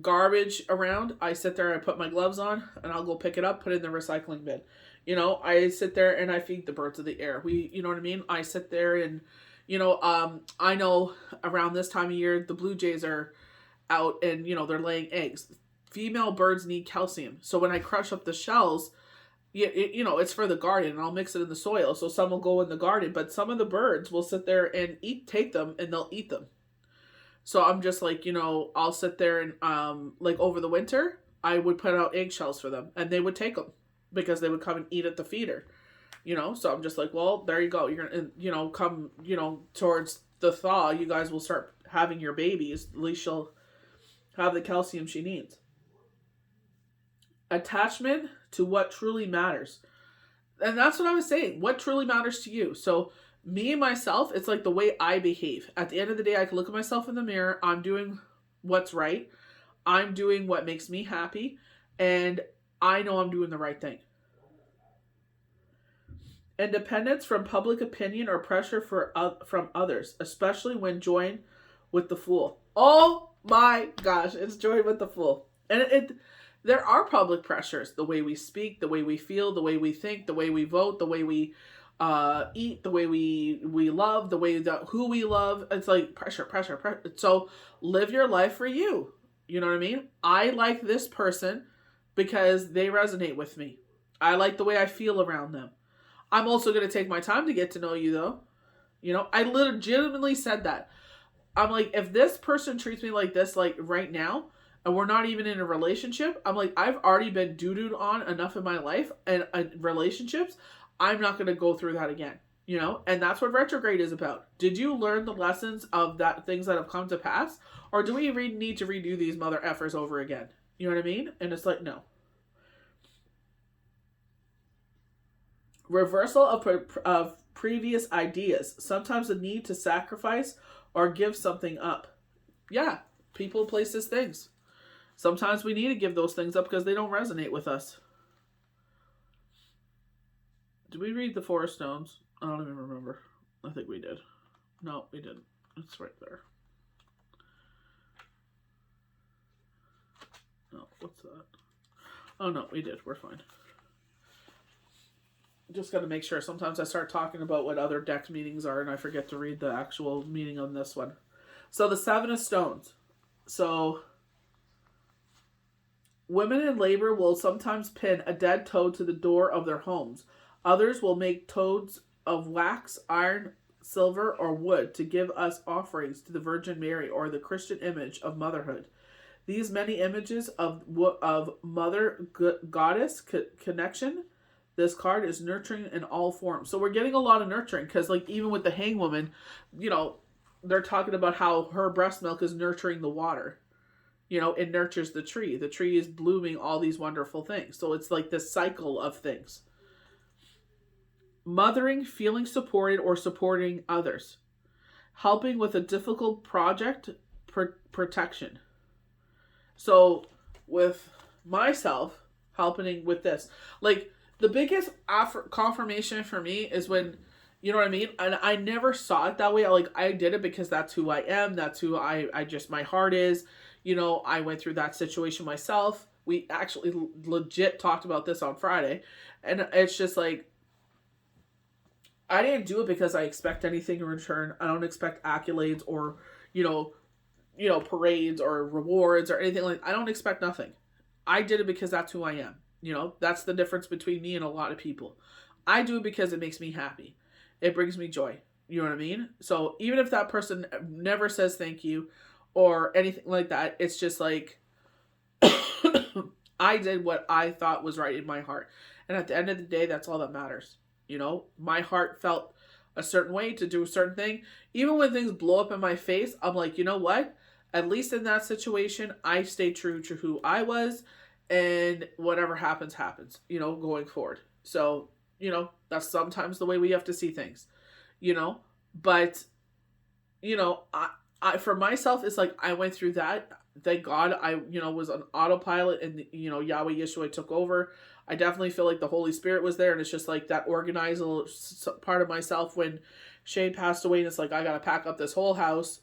garbage around. I sit there, I put my gloves on, and I'll go pick it up, put it in the recycling bin. I sit there and I feed the birds of the air. You know what I mean? I sit there and, I know around this time of year, the blue jays are out and, they're laying eggs. Female birds need calcium. So when I crush up the shells, it's for the garden, and I'll mix it in the soil. So some will go in the garden, but some of the birds will sit there and take them, and they'll eat them. So I'm just like, I'll sit there and, like over the winter, I would put out eggshells for them, and they would take them because they would come and eat at the feeder, So I'm just like, well, there you go. You're going to, come, towards the thaw, you guys will start having your babies. At least she'll have the calcium she needs. Attachment to what truly matters. And that's what I was saying. What truly matters to you? So me, myself, it's like the way I behave. At the end of the day, I can look at myself in the mirror. I'm doing what's right. I'm doing what makes me happy. And I know I'm doing the right thing. Independence from public opinion or pressure from others, especially when joined with the fool. Oh my gosh, it's joined with the fool. And there are public pressures. The way we speak, the way we feel, the way we think, the way we vote, the way we eat, the way we love, the way that who we love. It's like pressure. So live your life for you. You know what I mean? I like this person because they resonate with me. I like the way I feel around them. I'm also going to take my time to get to know you, though. I legitimately said that. I'm like, if this person treats me like this, like right now, and we're not even in a relationship, I'm like, I've already been doo-dooed on enough in my life and relationships. I'm not going to go through that again, and that's what retrograde is about. Did you learn the lessons of that things that have come to pass? Or do we need to redo these mother effers over again? You know what I mean? And it's like, no. Reversal of previous ideas. Sometimes the need to sacrifice or give something up. Yeah, people, places, things. Sometimes we need to give those things up because they don't resonate with us. Did we read the Four Stones? I don't even remember. I think we did. No, we didn't. It's right there. No, what's that? Oh no, we did. We're fine. Just got to make sure. Sometimes I start talking about what other deck meanings are and I forget to read the actual meaning on this one. So the Seven of Stones. So women in labor will sometimes pin a dead toad to the door of their homes. Others will make toads of wax, iron, silver, or wood to give us offerings to the Virgin Mary or the Christian image of motherhood. These many images of mother goddess connection. This card is nurturing in all forms. So we're getting a lot of nurturing because, like, even with the hang woman, they're talking about how her breast milk is nurturing the water. It nurtures the tree. The tree is blooming all these wonderful things. So it's like this cycle of things. Mothering, feeling supported or supporting others. Helping with a difficult project, protection. So with myself, helping with this. Like, the biggest confirmation for me is when, you know what I mean? And I never saw it that way. I did it because that's who I am. That's who I just, my heart is. I went through that situation myself. We actually legit talked about this on Friday. And it's just like, I didn't do it because I expect anything in return. I don't expect accolades or, parades or rewards or anything like that. I don't expect nothing. I did it because that's who I am. That's the difference between me and a lot of people. I do it because it makes me happy. It brings me joy. You know what I mean? So even if that person never says thank you or anything like that, it's just like, I did what I thought was right in my heart. And at the end of the day, that's all that matters. My heart felt a certain way to do a certain thing. Even when things blow up in my face, I'm like, you know what? At least in that situation, I stayed true to who I was. And whatever happens, going forward. So, that's sometimes the way we have to see things, but, I for myself, it's like, I went through that. thank God I, was on autopilot and, Yahweh Yeshua took over. I definitely feel like the Holy Spirit was there, and it's just like that organized little part of myself when Shane passed away, and it's like, I got to pack up this whole house,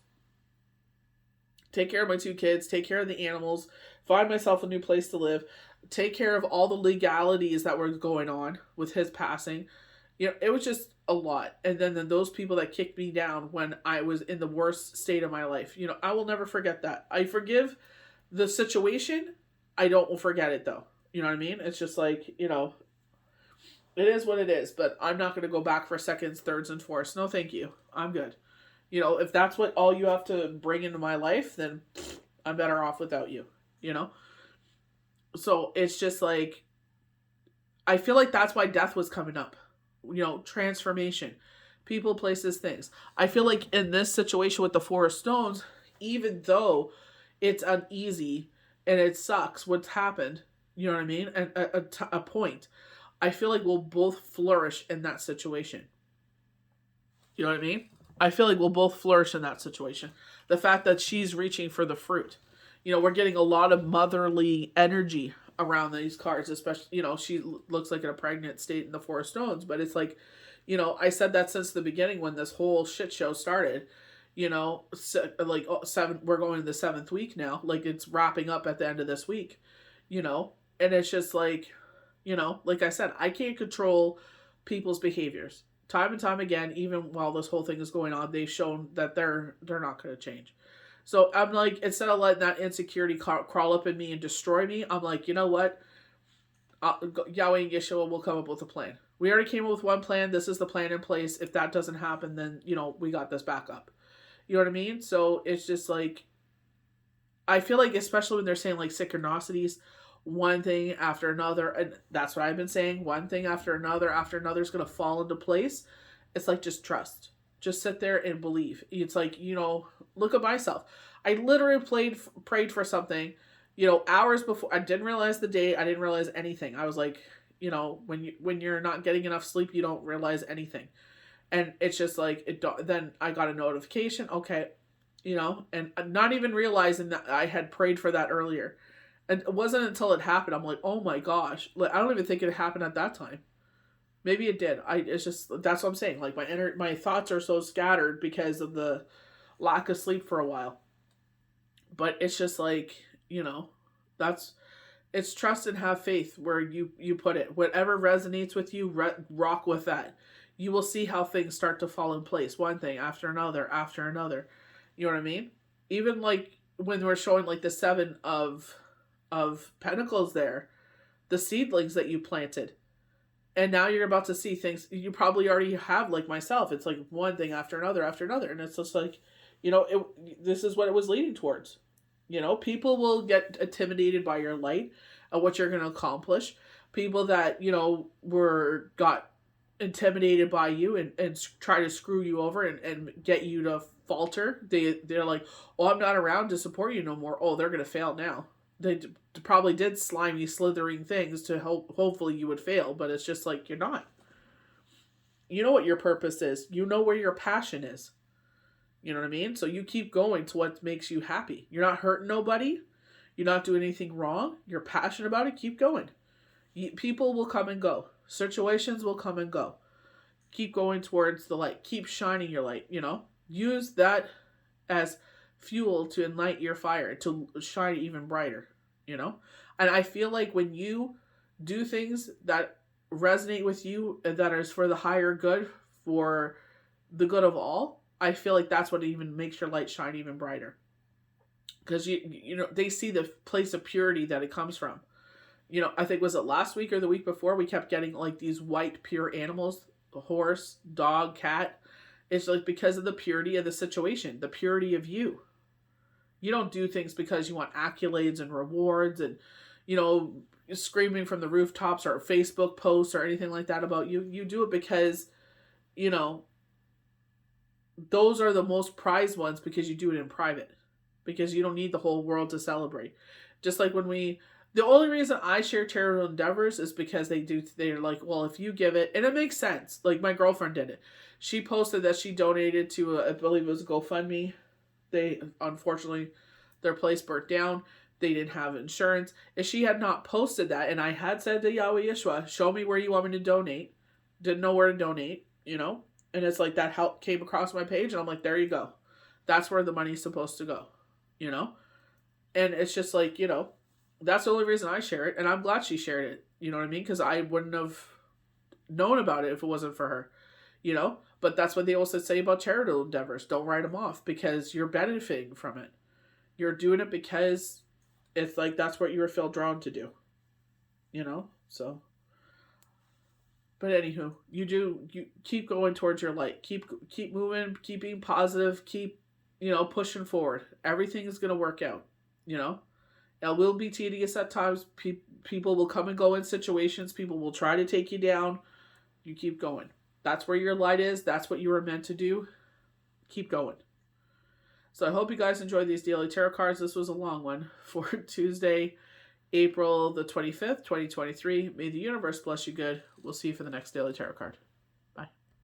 take care of my 2 kids, take care of the animals, find myself a new place to live, take care of all the legalities that were going on with his passing. It was just a lot. And then those people that kicked me down when I was in the worst state of my life, I will never forget that. I forgive the situation. I don't forget it though. You know what I mean? It's just like, it is what it is, but I'm not going to go back for seconds, thirds, and fourths. No, thank you. I'm good. If that's what all you have to bring into my life, then I'm better off without you, So it's just like, I feel like that's why death was coming up. Transformation, people, places, things. I feel like in this situation with the 4 stones, even though it's uneasy and it sucks what's happened, you know what I mean? And a point, I feel like we'll both flourish in that situation. You know what I mean? I feel like we'll both flourish in that situation. The fact that she's reaching for the fruit. We're getting a lot of motherly energy around these cards, especially, she looks like in a pregnant state in the 4 stones, but it's like, I said that since the beginning when this whole shit show started, like 7, we're going to the 7th week now, like it's wrapping up at the end of this week, and it's just like, like I said, I can't control people's behaviors. Time and time again, even while this whole thing is going on, they've shown that they're not going to change. So I'm like, instead of letting that insecurity crawl up in me and destroy me, I'm like, you know what? Yahweh and Yeshua will come up with a plan. We already came up with one plan. This is the plan in place. If that doesn't happen, then, we got this back up. You know what I mean? So it's just like, I feel like, especially when they're saying like synchronicities, one thing after another, and that's what I've been saying, one thing after another is going to fall into place. It's like, just trust. Just sit there and believe. It's like, look at myself. I literally prayed for something, hours before. I didn't realize the date. I didn't realize anything. I was like, when you're not getting enough sleep, you don't realize anything. And it's just like, then I got a notification. Okay. And not even realizing that I had prayed for that earlier. And it wasn't until it happened, I'm like, oh my gosh. Like, I don't even think it happened at that time. Maybe it did. It's just, that's what I'm saying. Like, my thoughts are so scattered because of the lack of sleep for a while. But it's just like, it's trust and have faith where you put it. Whatever resonates with you, rock with that. You will see how things start to fall in place. One thing after another, after another. You know what I mean? Even like when we're showing like the 7 of Pentacles there, the seedlings that you planted. And now you're about to see things you probably already have, like myself. It's like one thing after another. And it's just like, this is what it was leading towards. People will get intimidated by your light and what you're going to accomplish. People that, got intimidated by you and try to screw you over and get you to falter. They're like, oh, I'm not around to support you no more. Oh, they're going to fail now. They probably did slimy, slithering things to hopefully you would fail, but it's just like, you're not. You know what your purpose is. You know where your passion is. You know what I mean? So you keep going to what makes you happy. You're not hurting nobody. You're not doing anything wrong. You're passionate about it. Keep going. People will come and go. Situations will come and go. Keep going towards the light. Keep shining your light, Use that as fuel to ignite your fire, to shine even brighter, And I feel like when you do things that resonate with you and that is for the higher good, for the good of all, I feel like that's what even makes your light shine even brighter. Because they see the place of purity that it comes from. I think, was it last week or the week before, we kept getting like these white pure animals, a horse, dog, cat. It's like because of the purity of the situation, the purity of you. You don't do things because you want accolades and rewards and, screaming from the rooftops or Facebook posts or anything like that about you. You do it because, those are the most prized ones because you do it in private. Because you don't need the whole world to celebrate. Just like when the only reason I share charitable endeavors is because they're like, well, if you give it, and it makes sense. Like my girlfriend did it. She posted that she donated to, I believe it was a GoFundMe. They, unfortunately, Their place burnt down. They didn't have insurance. If she had not posted that, and I had said to Yahweh Yeshua, show me where you want me to donate, didn't know where to donate, you know? And it's like that help came across my page, and I'm like, there you go. That's where the money's supposed to go, you know? And it's just like, you know, that's the only reason I share it, and I'm glad she shared it, you know what I mean? Because I wouldn't have known about it if it wasn't for her, you know? But that's what they also say about charitable endeavors. Don't write them off because you're benefiting from it. You're doing it because it's like that's what you were felt drawn to do, you know? So, but anywho, you keep going towards your light. Keep moving, keep being positive, keep, you know, pushing forward. Everything is going to work out, you know? It will be tedious at times. People will come and go in situations. People will try to take you down. You keep going. That's where your light is. That's what you were meant to do. Keep going. So I hope you guys enjoyed these daily tarot cards. This was a long one for Tuesday, April the 25th, 2023. May the universe bless you good. We'll see you for the next daily tarot card.